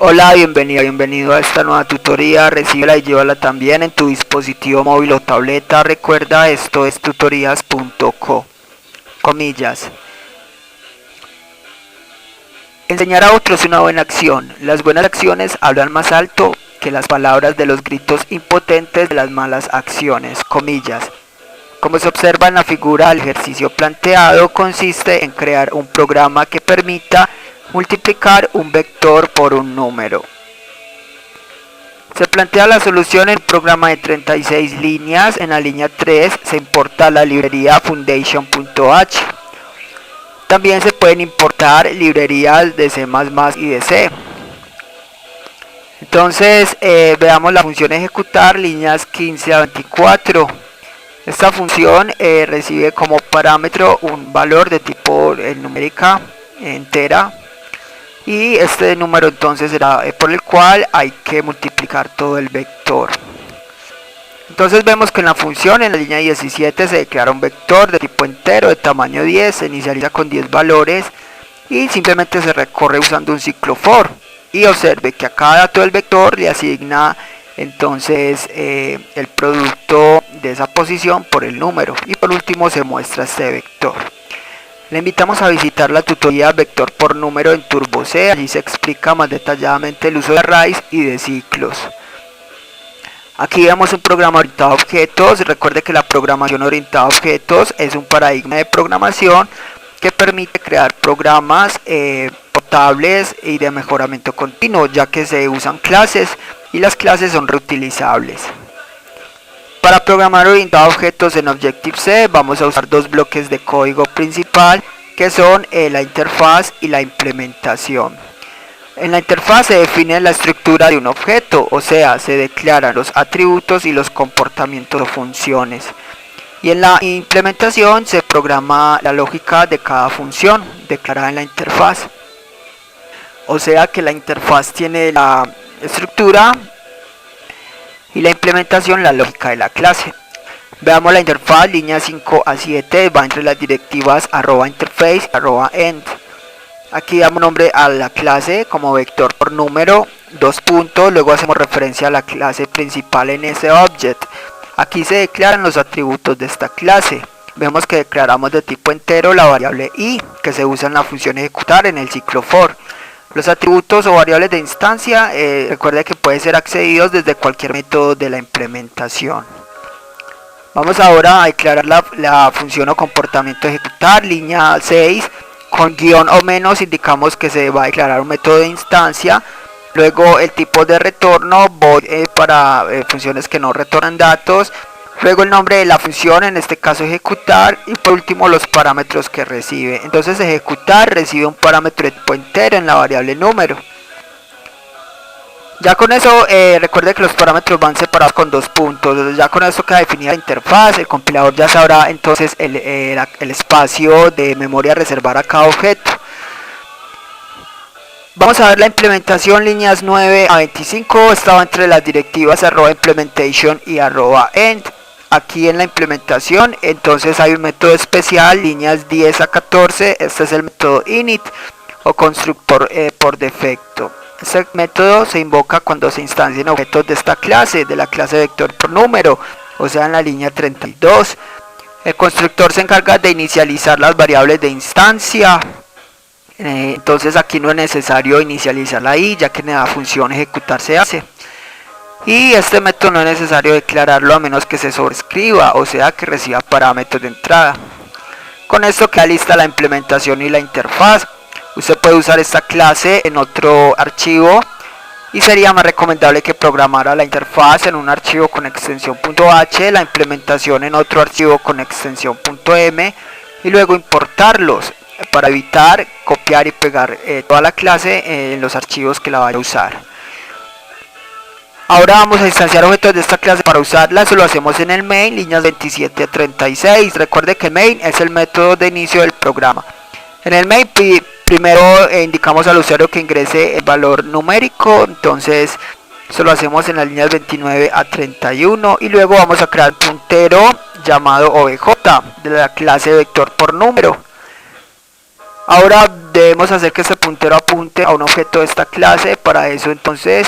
Hola, bienvenido a esta nueva tutoría. Recíbela y llévala también en tu dispositivo móvil o tableta. Recuerda, esto es tutorías.co. Comillas. Enseñar a otros una buena acción. Las buenas acciones hablan más alto que las palabras de los gritos impotentes de las malas acciones. Comillas. Como se observa en la figura, el ejercicio planteado consiste en crear un programa que permita multiplicar un vector por un número. Se plantea la solución en un programa de 36 líneas. En la línea 3 se importa la librería foundation.h. También se pueden importar librerías de C++ y de C. Entonces veamos la función ejecutar, líneas 15 a 24. Esta función recibe como parámetro un valor de tipo numérica entera, y este número entonces será por el cual hay que multiplicar todo el vector. Entonces vemos que en la función, en la línea 17, se declara un vector de tipo entero de tamaño 10, se inicializa con 10 valores y simplemente se recorre usando un ciclo for. Y observe que a cada dato del vector le asigna entonces el producto de esa posición por el número, y por último se muestra este vector. Le invitamos a visitar la tutoría vector por número en TurboC. Allí se explica más detalladamente el uso de arrays y de ciclos. Aquí vemos un programa orientado a objetos. Recuerde que la programación orientada a objetos es un paradigma de programación que permite crear programas portables y de mejoramiento continuo, ya que se usan clases y las clases son reutilizables. Para programar orientado a objetos en Objective-C vamos a usar dos bloques de código principal, que son la interfaz y la implementación. En la interfaz se define la estructura de un objeto, o sea, se declaran los atributos y los comportamientos o funciones. Y en la implementación se programa la lógica de cada función declarada en la interfaz. O sea que la interfaz tiene la estructura y la implementación la lógica de la clase. Veamos la interfaz, línea 5 a 7, va entre las directivas @interface y @end. Aquí damos nombre a la clase como vector por número, dos puntos, luego hacemos referencia a la clase principal en ese object. Aquí se declaran los atributos de esta clase. Vemos que declaramos de tipo entero la variable i, que se usa en la función ejecutar en el ciclo for. Los atributos o variables de instancia, recuerde que pueden ser accedidos desde cualquier método de la implementación. Vamos ahora a declarar la función o comportamiento ejecutar, línea 6, con guión o menos indicamos que se va a declarar un método de instancia. Luego el tipo de retorno, void para funciones que no retornan datos. Luego el nombre de la función, en este caso ejecutar, y por último los parámetros que recibe. Entonces ejecutar recibe un parámetro de tipo entero en la variable número. Ya con eso recuerde que los parámetros van separados con dos puntos. Ya con eso queda definida la interfaz. El compilador ya sabrá entonces el espacio de memoria a reservar a cada objeto. Vamos a ver la implementación, líneas 9 a 25, estaba entre las directivas @implementation y @end. Aquí en la implementación entonces hay un método especial, líneas 10 a 14, este es el método init o constructor por defecto. Este método se invoca cuando se instancian objetos de esta clase, de la clase vector por número, o sea en la línea 32. El constructor se encarga de inicializar las variables de instancia. Entonces aquí no es necesario inicializarla ahí, ya que en la función ejecutar se hace. Y este método no es necesario declararlo a menos que se sobrescriba, o sea que reciba parámetros de entrada. Con esto queda lista la implementación y la interfaz. Usted puede usar esta clase en otro archivo y sería más recomendable que programara la interfaz en un archivo con extensión .h, la implementación en otro archivo con extensión .m y luego importarlos para evitar copiar y pegar toda la clase en los archivos que la vaya a usar. Ahora vamos a instanciar objetos de esta clase. Para usarla eso lo hacemos en el main, líneas 27 a 36. Recuerde que main es el método de inicio del programa. En el main primero indicamos al usuario que ingrese el valor numérico, entonces eso lo hacemos en las líneas 29 a 31 y luego vamos a crear puntero llamado obj de la clase vector por número. Ahora debemos hacer que este puntero apunte a un objeto de esta clase. Para eso entonces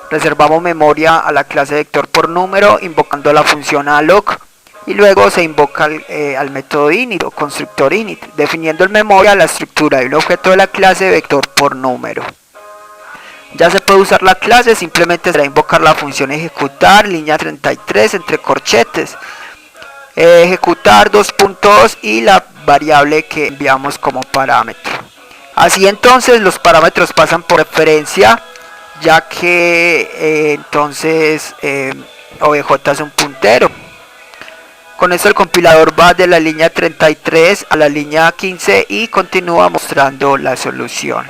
reservamos memoria a la clase vector por número invocando la función alloc, y luego se invoca al método init o constructor init, definiendo en memoria la estructura de un objeto de la clase vector por número. Ya se puede usar la clase, simplemente será invocar la función ejecutar, línea 33 entre corchetes, ejecutar 2.2 y la variable que enviamos como parámetro. Así entonces los parámetros pasan por referencia, ya que entonces obj es un puntero. Con esto el compilador va de la línea 33 a la línea 15 y continúa mostrando la solución.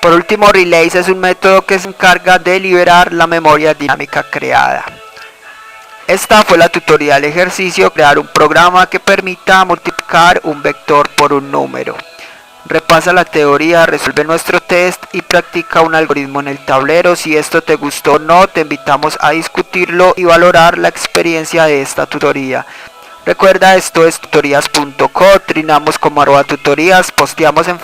Por último, relays es un método que se encarga de liberar la memoria dinámica creada. Esta fue la tutorial ejercicio: crear un programa que permita multiplicar un vector por un número. Repasa la teoría, resuelve nuestro test y practica un algoritmo en el tablero. Si esto te gustó o no, te invitamos a discutirlo y valorar la experiencia de esta tutoría. Recuerda, esto es tutorías.co, trinamos como @tutorías, posteamos en